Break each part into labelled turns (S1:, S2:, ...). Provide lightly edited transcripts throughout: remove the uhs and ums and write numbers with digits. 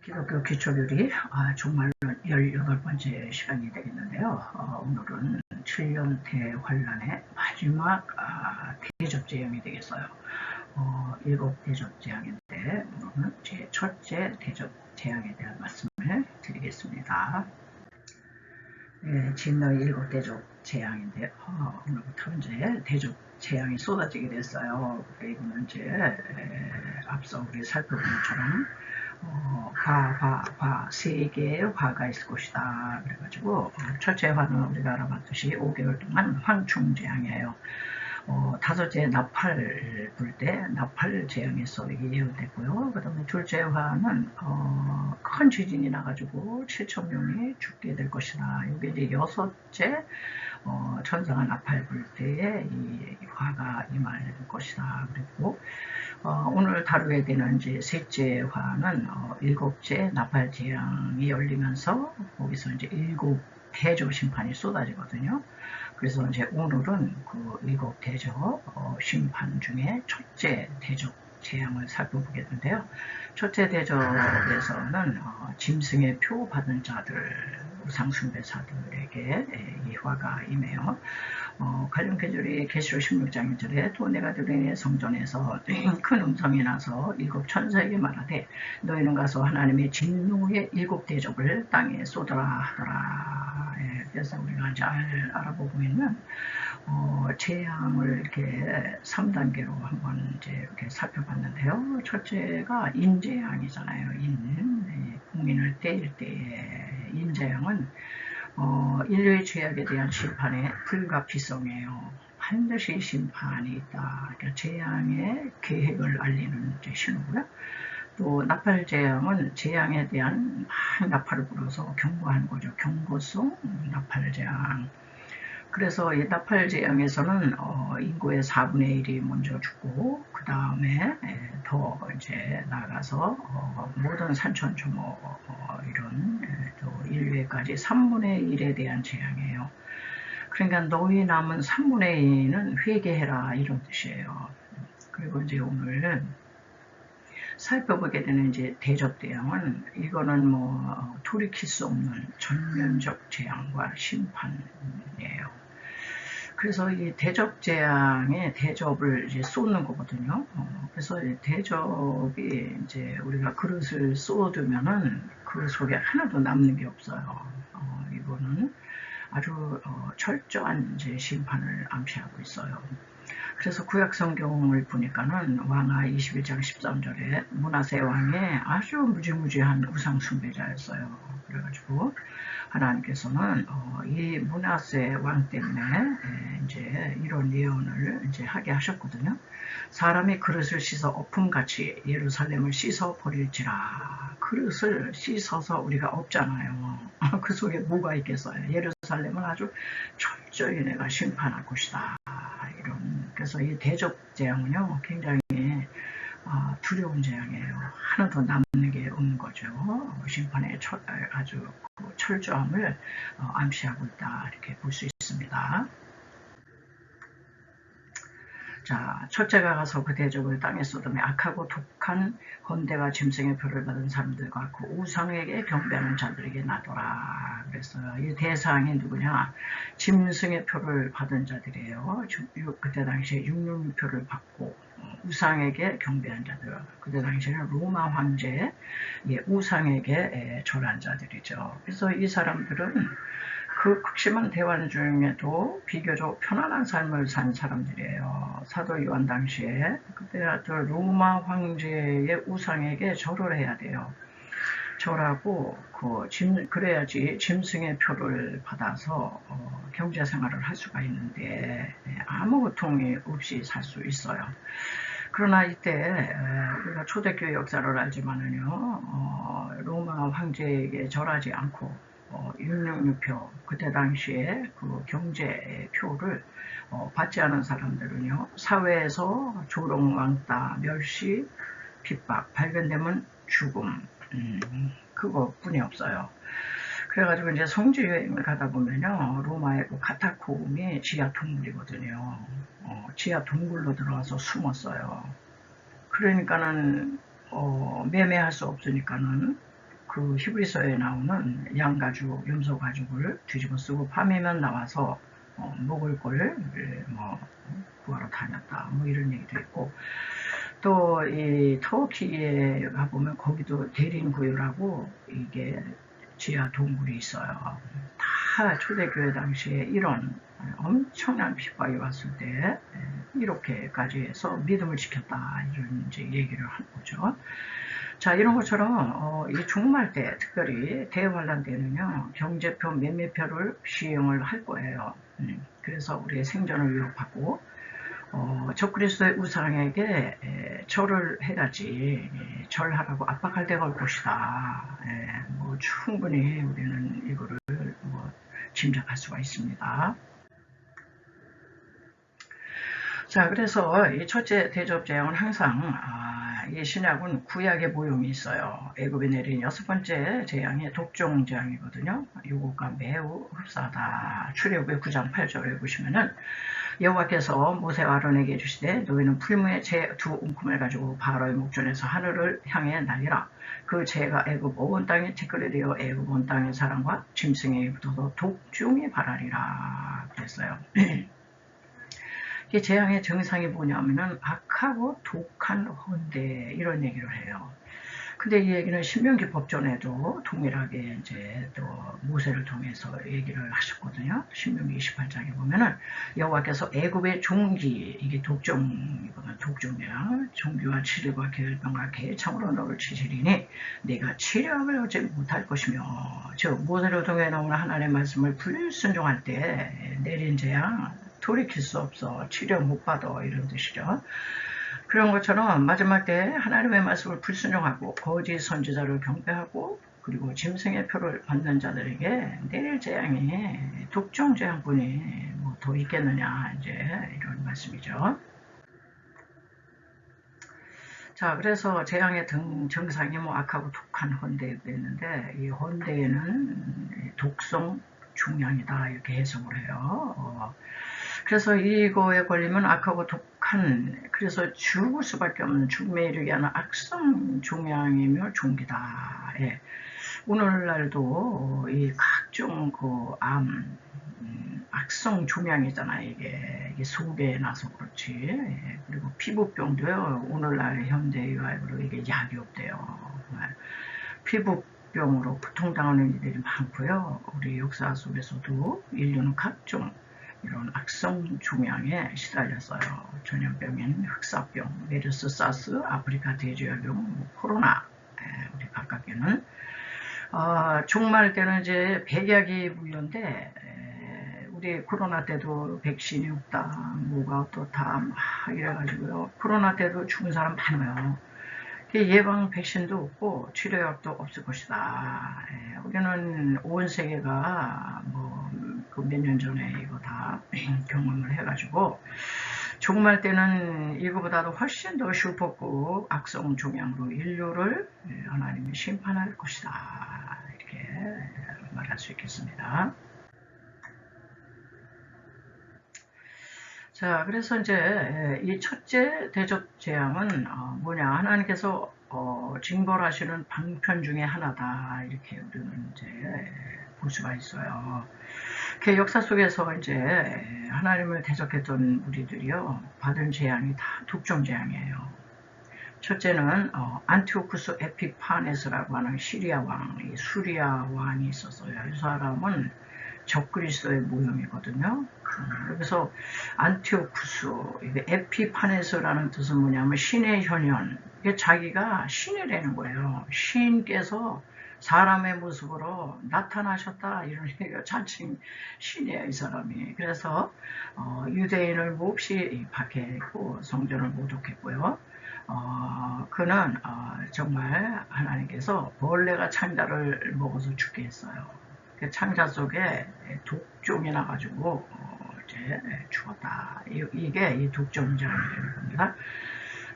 S1: 기독교 기초교리 정말로 18번째 시간이 되겠는데요. 오늘은 7년 대환란의 마지막 대접제형이 되겠어요. 7대접제형인데 오늘은 제 첫째 대접제형에 대한 말씀을 드리겠습니다. 진노의 7대접제형인데요. 오늘부터 이제 대접제형이 쏟아지게 됐어요. 이거는 이제 앞서 우리 살펴본 것처럼 세 개의 화가 있을 것이다. 그래가지고 첫째 화는 우리가 알아봤듯이 5개월 동안 황충재앙이에요. 다섯째 나팔 불 때 나팔 재앙에서 이게 예언됐고요. 그 다음에 둘째 화는 큰 지진이 나가지고 7,000명이 죽게 될 것이다. 이게 이제 여섯째 천사가 나팔 불 때에 이 화가 임할 것이다. 그리고 오늘 다루게 되는 이제 셋째 화는 일곱째 나팔 재앙이 열리면서 거기서 이제 7 대접 심판이 쏟아지거든요. 그래서 이제 오늘은 그 7 대접 심판 중에 첫째 대접 재앙을 살펴보겠는데요. 첫째 대접에서는 짐승의 표 받은 자들, 우상숭배자들에게 이 화가 임해요. 관련 계절이 계시록 16장 1절에 또 내가 들으니 성전에서 큰 음성이 나서 7 천사에게 말하되 너희는 가서 하나님의 진노의 7 대접을 땅에 쏟아라 하더라. 그래서 우리가 잘 알아보고 있는 재앙을 이렇게 3단계로 한번 이제 이렇게 살펴봤는데요. 첫째가 인재앙이잖아요. 국민을 때릴 때의 인재앙은 인류의 죄악에 대한 심판의 불가피성이에요. 반드시 심판이 있다. 그러니까 재앙의 계획을 알리는 신호고요. 또 나팔 재앙은 재앙에 대한 나팔을 불어서 경고하는 거죠. 경고성 나팔 재앙. 그래서 이 나팔 재앙에서는 인구의 4분의 1이 먼저 죽고 그 다음에 더 이제 나아가서 모든 산천 초모 이런 또 인류에까지 3분의 1에 대한 재앙이에요. 그러니까 너희 남은 3분의 2는 회개해라 이런 뜻이에요. 그리고 이제 오늘 살펴보게 되는 이제 대접 재앙은 이거는 뭐 돌이킬 수 없는 전면적 재앙과 심판이에요. 그래서 이 대접 재앙에 대접을 이제 쏟는 거거든요. 그래서 이 대접이 이제 우리가 그릇을 쏟으면은 그 속에 하나도 남는 게 없어요. 이거는 아주 철저한 이제 심판을 암시하고 있어요. 그래서 구약 성경을 보니까는 왕하 21장 13절에 므낫세 왕이 아주 무지무지한 우상 숭배자였어요. 그래가지고 하나님께서는 이 므낫세 왕 때문에 이제 이런 예언을 이제 하게 하셨거든요. 사람이 그릇을 씻어 엎음같이 예루살렘을 씻어 버릴지라. 그릇을 씻어서 우리가 엎잖아요. 그 속에 뭐가 있겠어요? 예루살렘은 아주 철저히 내가 심판할 것이다. 그래서 이 대접 재앙은요 굉장히 두려운 재앙이에요. 하나도 남는 게 없는 거죠. 심판의 아주 철저함을 암시하고 있다 이렇게 볼 수 있습니다. 자, 첫째가 가서 그 대접을 땅에 쏟으며 악하고 독한 헌대와 짐승의 표를 받은 사람들과 그 우상에게 경배하는 자들에게 나더라. 그랬어요. 이 대상이 누구냐? 짐승의 표를 받은 자들이에요. 그때 당시에 666표를 받고 우상에게 경배한 자들. 그때 당시에는 로마 황제의 우상에게 절한 자들이죠. 그래서 이 사람들은 그 극심한 대환 중에도 비교적 편안한 삶을 산 사람들이에요. 사도 요한 당시에 그때 로마 황제의 우상에게 절을 해야 돼요. 절하고 그래야지 짐승의 표를 받아서 경제 생활을 할 수가 있는데 아무 고통이 없이 살 수 있어요. 그러나 이때 우리가 초대교회 역사를 알지만은요, 로마 황제에게 절하지 않고 666표 그때 당시에 그 경제 표를 받지 않은 사람들은요 사회에서 조롱, 왕따, 멸시, 핍박, 발견되면 죽음 그거뿐이 없어요. 그래가지고 이제 성지 여행을 가다 보면요 로마의 그 카타콤이 지하 동굴이거든요. 지하 동굴로 들어가서 숨었어요. 그러니까는 매매할 수 없으니까는 그 히브리서에 나오는 양가죽, 염소가죽을 뒤집어 쓰고 밤이면 나와서 먹을 걸 뭐 구하러 다녔다. 뭐 이런 얘기도 있고, 또 이 터키에 가보면 거기도 대림구유라고 이게 지하 동굴이 있어요. 다 초대교회 당시에 이런 엄청난 핍박이 왔을 때 이렇게까지 해서 믿음을 지켰다, 이런 이제 얘기를 하는 거죠. 자, 이런 것처럼 이 종말 때, 특별히 대환란 때는요, 경제표 매매표를 시행을 할 거예요. 그래서 우리의 생존을 위협하고 적그리스도의 우상에게 절을 해야지, 절하라고 압박할 때가 올 것이다. 뭐 충분히 우리는 이거를 뭐 짐작할 수가 있습니다. 자, 그래서 이 첫째 대접 재앙은 항상 이 신약은 구약의 모형이 있어요. 애굽에 내린 6번째 재앙이 독종 재앙이거든요. 이것과 매우 흡사하다. 출애굽의 9장 8절에 보시면은 여호와께서 모세와 아론에게 이르시되 너희는 풀무에 재 두 움큼을 가지고 바로의 목전에서 하늘을 향해 날리라. 그 재가 애굽 온 땅에 티끌이 되어 애굽 온 땅의 사람과 짐승에게 붙어서 독종이 발하리라 그랬어요. 이 재앙의 정상이 뭐냐면은 악하고 독한 헌데, 이런 얘기를 해요. 근데 이 얘기는 신명기 법전에도 동일하게 이제 또 모세를 통해서 얘기를 하셨거든요. 신명기 28장에 보면은 여호와께서 애굽의 종기, 이게 독종이거든, 독종이야. 종기와 치질과 계열병과 개창으로 너를 치시리니 네가 치료함을 얻지 못할 것이며, 즉 모세를 통해 나오는 하나님의 말씀을 불순종할 때 내린 재앙 돌이킬 수 없어, 치료 못 받아, 이런 뜻이죠. 그런 것처럼 마지막 때 하나님의 말씀을 불순종하고 거짓 선지자를 경배하고 그리고 짐승의 표를 받는 자들에게 내릴 재앙이 독종 재앙뿐이 뭐 더 있겠느냐, 이제 이런 말씀이죠. 자, 그래서 재앙의 정상이 뭐 악하고 독한 헌대도 있는데, 이 헌대에는 독성 중량이다, 이렇게 해석을 해요. 그래서 이거에 걸리면 악하고 독한, 그래서 죽을 수밖에 없는, 죽음에 이르게 하는 악성 종양이며 종기다. 예. 오늘날도 이 각종 그 악성 종양이잖아요. 이게 속에 나서 그렇지. 예. 그리고 피부병도요, 오늘날 현대의학으로 이게 약이 없대요. 피부병으로 고통당하는 이들이 많고요. 우리 역사 속에서도 인류는 각종 이런 악성 종양에 시달렸어요. 전염병인 흑사병, 메르스, 사스, 아프리카 돼지열병, 코로나, 우리 가깝게는 종말 때는 이제 백약이 물렸는데, 우리 코로나 때도 백신이 없다, 뭐가 어떻다, 이래가지고요. 코로나 때도 죽은 사람 많아요. 예방 백신도 없고 치료약도 없을 것이다. 우리는 온 세계가 뭐 그 몇 년 전에 이거 다 경험을 해가지고 종말 때는 이거보다도 훨씬 더 슈퍼급 악성 종양으로 인류를 하나님이 심판할 것이다, 이렇게 말할 수 있겠습니다. 자, 그래서 이제 이 첫째 대접 재앙은 뭐냐, 하나님께서 징벌하시는 방편 중에 하나다, 이렇게 우리는 이제 볼 수가 있어요. 그 역사 속에서 이제 하나님을 대적했던 우리들이요, 받은 재앙이 다 독종 재앙이에요. 첫째는 안티오쿠스 에피파네스라고 하는 시리아 왕, 수리아 왕이 있었어요. 이 사람은 적그리스도의 모형이거든요. 그래서 안티오쿠스, 에피파네스라는 뜻은 뭐냐면 신의 현현, 이게 자기가 신이라는 거예요. 신께서 사람의 모습으로 나타나셨다, 이런 얘기가 자칭 신이에요, 이 사람이. 그래서 유대인을 몹시 박해했고 성전을 모독했고요. 그는 정말 하나님께서 벌레가 창자를 먹어서 죽게 했어요. 그 창자 속에 독종이 나가지고 이제 죽었다. 이게 이 독종장이라는 겁니다.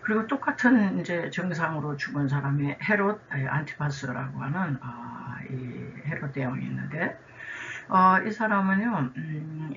S1: 그리고 똑같은 이제 정상으로 죽은 사람이 헤롯 안티파스라고 하는 이 헤롯 대왕이 있는데, 이 사람은요,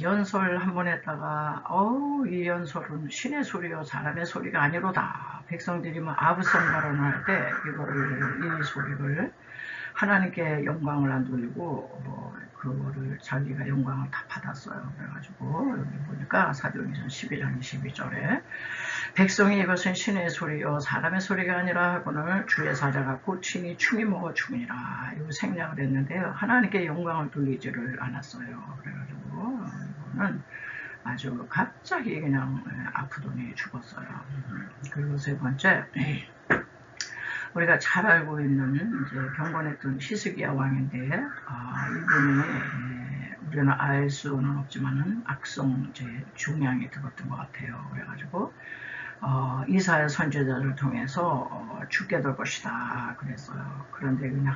S1: 연설 한 번 했다가 이 연설은 신의 소리요 사람의 소리가 아니로다. 백성들이 뭐 아부성 발언을 할 때 이 소리를 하나님께 영광을 안 돌리고 그거를 자기가 영광을 다 받았어요. 그래가지고 여기 보니까 사도행전 12장 22절에 백성이 이것은 신의 소리요 사람의 소리가 아니라 하고는 주의 사자가 고치니 충이 먹어 죽으니라 이거 생략을 했는데요. 하나님께 영광을 돌리지를 않았어요. 그래가지고 이거는 아주 갑자기 그냥 아프더니 죽었어요. 그리고 세 번째 우리가 잘 알고 있는 이제 경건했던 히스기야 왕인데 이분이 우리는 알 수는 없지만은 악성 중양이 들었던 것 같아요. 그래가지고 이사야 선지자를 통해서 죽게 될 것이다 그랬어요. 그런데 그냥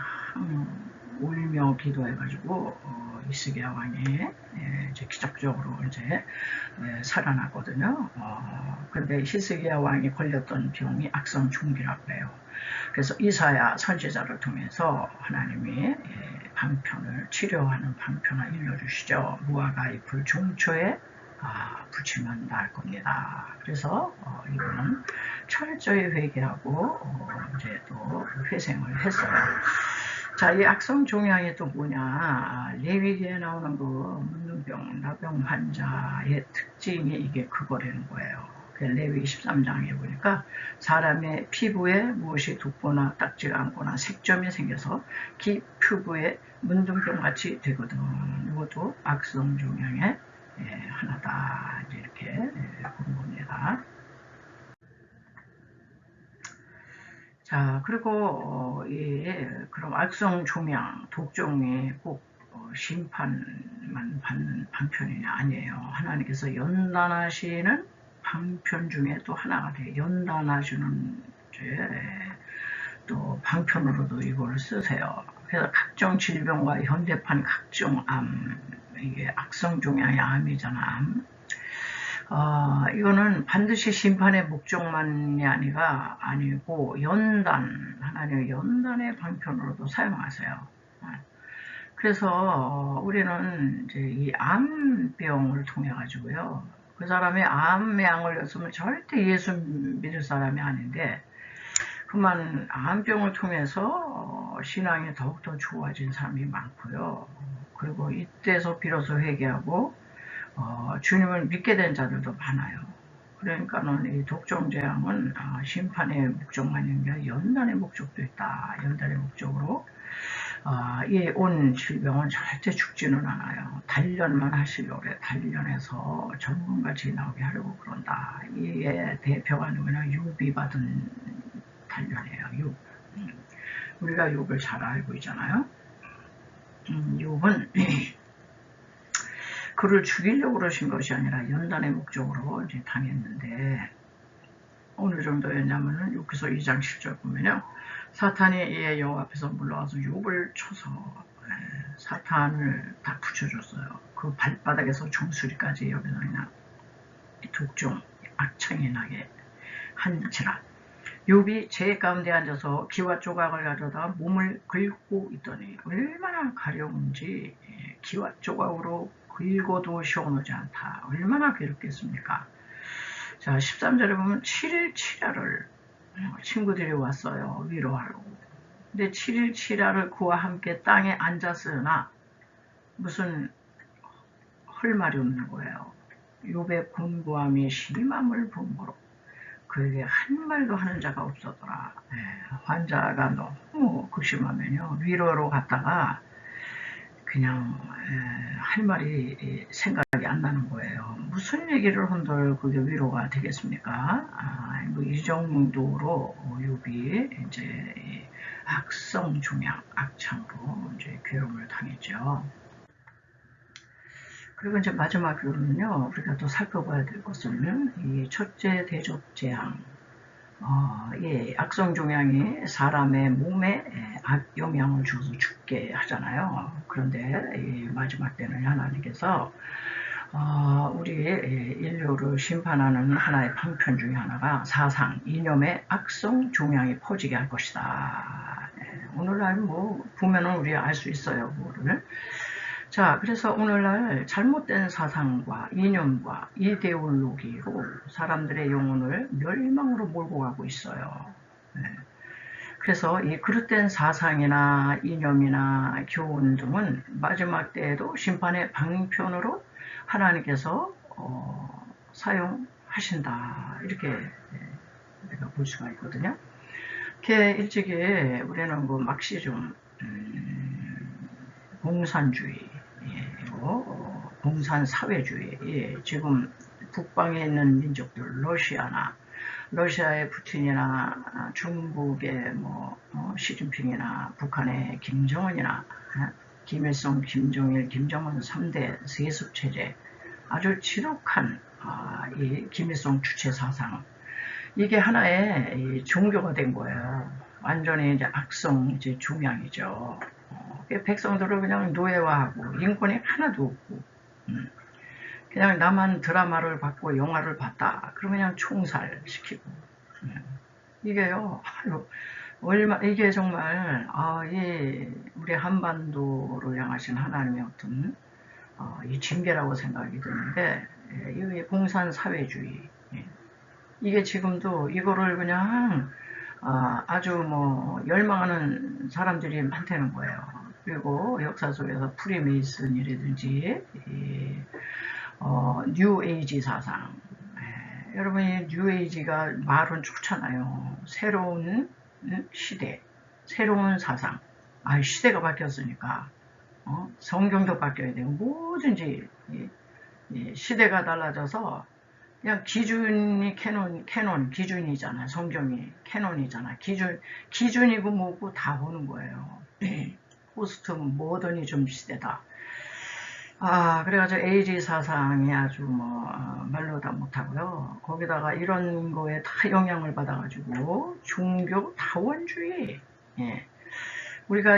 S1: 울며 기도해가지고 히스기야 왕이 이제 기적적으로 이제 살아났거든요. 근데 히스기야 왕이 걸렸던 병이 악성 중기라고 해요. 그래서 이사야 선지자를 통해서 하나님이 방편을 치료하는 방편을 일러주시죠. 무화과 잎을 종초에 붙이면 나을 겁니다. 그래서 이분은 철저히 회개하고 이제 또 회생을 했어요. 자, 이 악성 종양이 또 뭐냐? 레위기에 나오는 그 문둥병, 나병 환자의 특징이 이게 그거라는 거예요. 레위기 13장에 보니까 사람의 피부에 무엇이 돋거나 딱지가 않거나 색점이 생겨서 피부에 문둥병 같이 되거든. 이것도 악성 종양의 하나다. 이렇게 본 겁니다. 자, 그리고 그럼 악성 종양, 독종이 꼭 심판만 받는 방편이냐? 아니에요. 하나님께서 연단하시는 방편 중에 또 하나가 돼요. 연단하시는 또 방편으로도 이걸 쓰세요. 그래서 각종 질병과 현대판 각종 암, 이게 악성 종양의 암이잖아. 암. 이거는 반드시 심판의 목적만이 아니고 하나님의 연단의 방편으로도 사용하세요. 그래서 우리는 이제 이 암병을 통해 가지고요. 그 사람이 암에 안 걸렸으면 절대 예수 믿을 사람이 아닌데 그만 암병을 통해서 신앙이 더욱더 좋아진 사람이 많고요. 그리고 이때서 비로소 회개하고 주님을 믿게 된 자들도 많아요. 그러니까는 이 독종재앙은 심판의 목적만 있는 게 연단의 목적도 있다. 연단의 목적으로 이 온 질병은 절대 죽지는 않아요. 단련만 하시려고 그래. 단련해서 전문같이 나오게 하려고 그런다. 이게 대표가 누구냐? 욥이 받은 단련이에요. 욥. 우리가 욥을 잘 알고 있잖아요. 욥은 그를 죽이려고 그러신 것이 아니라 연단의 목적으로 이제 당했는데 어느 정도였냐면은 여기서 2장 7절 보면요. 사탄이 여호와 앞에서 물러와서 욥을 쳐서 사탄을 다 붙여줬어요. 그 발바닥에서 종수리까지 여기서 그냥 독종, 악창이 나게 한지라. 욥이 제 가운데 앉아서 기와 조각을 가져다가 몸을 긁고 있더니 얼마나 가려운지 기와 조각으로 긁어도 시원하지 않다. 얼마나 괴롭겠습니까? 자, 13절에 보면 7일 7야를 친구들이 왔어요. 위로하려고. 근데 7일 7야를 그와 함께 땅에 앉았으나 무슨 할 말이 없는 거예요. 욥의 곤고함이 심함을 본거로 그에게 한 말도 하는 자가 없었더라. 환자가 너무 극심하면요. 위로로 갔다가 그냥 할 말이 생각이 안 나는 거예요. 무슨 얘기를 한들 그게 위로가 되겠습니까? 뭐 이 정도로 욥이 이제 악성 종양, 악창으로 이제 괴로움을 당했죠. 그리고 이제 마지막으로는요, 우리가 또 살펴봐야 될 것은 이 첫째 대접 재앙. 악성 종양이 사람의 몸에 악영향을 줘서 죽게 하잖아요. 그런데 마지막 때는 하나님께서 우리 인류를 심판하는 하나의 방편 중에 하나가 사상, 이념의 악성 종양이 퍼지게 할 것이다. 오늘날 뭐 보면은 우리 알 수 있어요. 그거를. 자, 그래서 오늘날 잘못된 사상과 이념과 이데올로기로 사람들의 영혼을 멸망으로 몰고 가고 있어요. 그래서 이 그릇된 사상이나 이념이나 교훈 등은 마지막 때에도 심판의 방편으로 하나님께서 사용하신다. 이렇게 우리가 볼 수가 있거든요. 이렇게 일찍이 우리는 그 막시즘, 공산주의고 공산사회주의, 지금 북방에 있는 민족들, 러시아의 푸틴이나 중국의 시진핑이나 북한의 김정은이나 김일성, 김정일, 김정은 3대 세습체제, 아주 지독한 이 김일성 주체 사상, 이게 하나의 종교가 된 거예요. 완전히 이제 악성 이제 종양이죠. 백성들을 그냥 노예화하고 인권이 하나도 없고, 그냥 나만 드라마를 봤고 영화를 봤다. 그러면 그냥 총살시키고. 이게요, 이게 정말, 우리 한반도를 향하신 하나님의 어떤, 이 징계라고 생각이 드는데, 이 공산사회주의. 이게 지금도 이거를 그냥, 아주 열망하는 사람들이 많다는 거예요. 그리고 역사 속에서 프리메이슨이라든지, 뉴에이지 사상. 여러분이 뉴에이지가 말은 좋잖아요. 새로운 시대, 새로운 사상. 시대가 바뀌었으니까 성경도 바뀌어야 돼요. 뭐든지 시대가 달라져서 그냥 기준이 기준이잖아. 성경이 캐논이잖아. 기준이고 뭐고 다 보는 거예요. 포스트 모더니즘 시대다. 그래가지고 에이지 사상이 아주 말로 다 못하고요. 거기다가 이런 거에 다 영향을 받아가지고 종교 다원주의, 우리가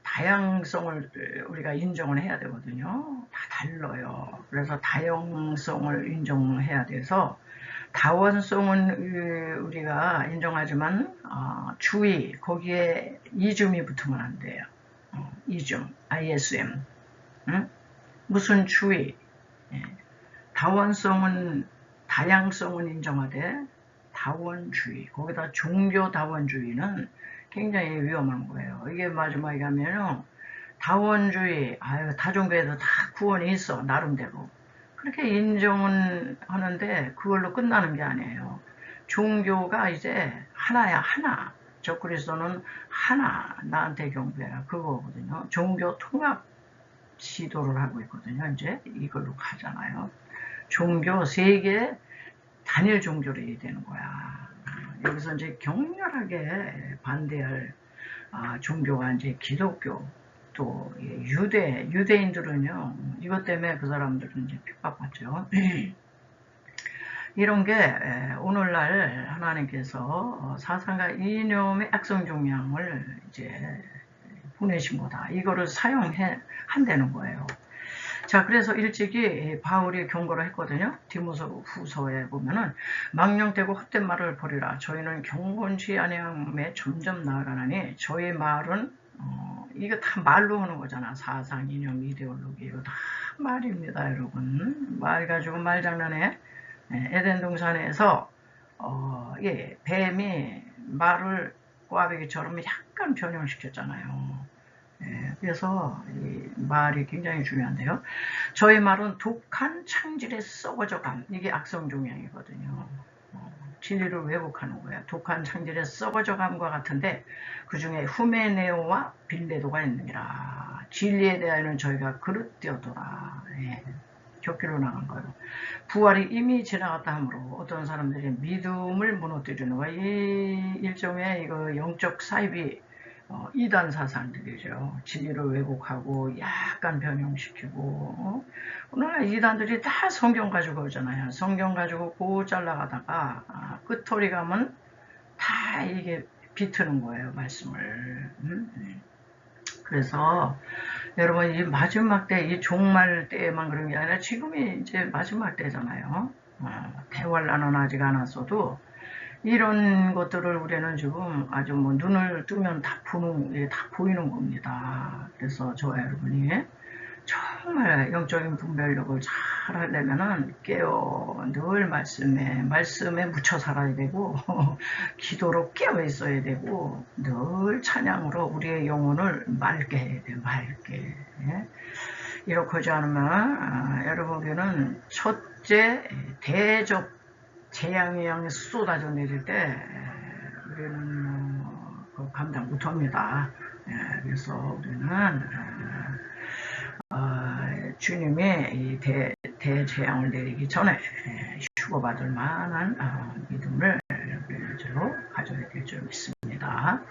S1: 다양성을 우리가 인정을 해야 되거든요. 다 달라요. 그래서 다양성을 인정해야 돼서 다원성은 우리가 인정하지만 주의, 거기에 이즘이 붙으면 안 돼요. 이즘, ISM. 무슨 주의? 다원성은, 다양성은 인정하되 다원주의, 거기다 종교 다원주의는 굉장히 위험한 거예요. 이게 마지막에 가면은 다원주의, 다종교에도 다 구원이 있어, 나름대로. 그렇게 인정은 하는데 그걸로 끝나는 게 아니에요. 종교가 이제 하나야, 하나. 적그리스도는 하나, 나한테 경배해라, 그거거든요. 종교 통합 시도를 하고 있거든요. 이제 이걸로 가잖아요. 종교 세계 단일 종교로 해야 되는 거야. 여기서 이제 격렬하게 반대할 종교가 이제 기독교, 또 유대인들은요, 이것 때문에 그 사람들은 이제 핍박받죠. 이런 게 오늘날 하나님께서 사상과 이념의 악성 종양을 이제 보내신 거다. 이거를 한다는 거예요. 자, 그래서 일찍이 바울이 경고를 했거든요. 디모서 후서에 보면은 망령되고 헛된 말을 버리라. 저희는 경건치 아니함에 점점 나아가나니 저희 말은 이거 다 말로 하는 거잖아. 사상, 이념, 이데올로기 이거 다 말입니다, 여러분. 말 가지고 말장난해. 에덴 동산에서 뱀이 말을 꽈배기처럼 약간 변형시켰잖아요. 그래서 이 말이 굉장히 중요한데요. 저희 말은 독한 창질의 썩어져감, 이게 악성 종양이거든요. 진리를 왜곡하는 거예요. 독한 창질의 썩어져감과 같은데 그 중에 후메네오와 빌레도가 있느니라. 진리에 대하여는 저희가 그릇되었더라. 격기로 나간 거예요. 부활이 이미 지나갔다 하므로 어떤 사람들이 믿음을 무너뜨리는 거예요. 이 일종의 이거 영적 사입이 이단 사상들이죠. 진리를 왜곡하고 약간 변형시키고 오늘날 이단들이 다 성경 가지고 오잖아요. 성경 가지고 고 잘라가다가 끝털이 가면 다 이게 비트는 거예요. 말씀을. 그래서 여러분 이 마지막 때, 이 종말 때만 그런 게 아니라 지금이 이제 마지막 때잖아요. 대환란은 아직 안 왔어도 이런 것들을 우리는 지금 아주 눈을 뜨면 다 보이는 겁니다. 그래서 저와 여러분이 정말 영적인 분별력을 잘 하려면은 깨어 늘 말씀에 묻혀 살아야 되고 기도로 깨어 있어야 되고 늘 찬양으로 우리의 영혼을 맑게 해야 돼. 맑게. 예? 이렇게 하지 않으면 여러분에게는 첫째 대적 재앙이 향해서 쏟아져 내릴 때 우리는 감당 못합니다. 그래서 우리는 주님의 이 대재앙을 내리기 전에 휴거받을 만한 믿음을 가져야 될 줄 믿습니다.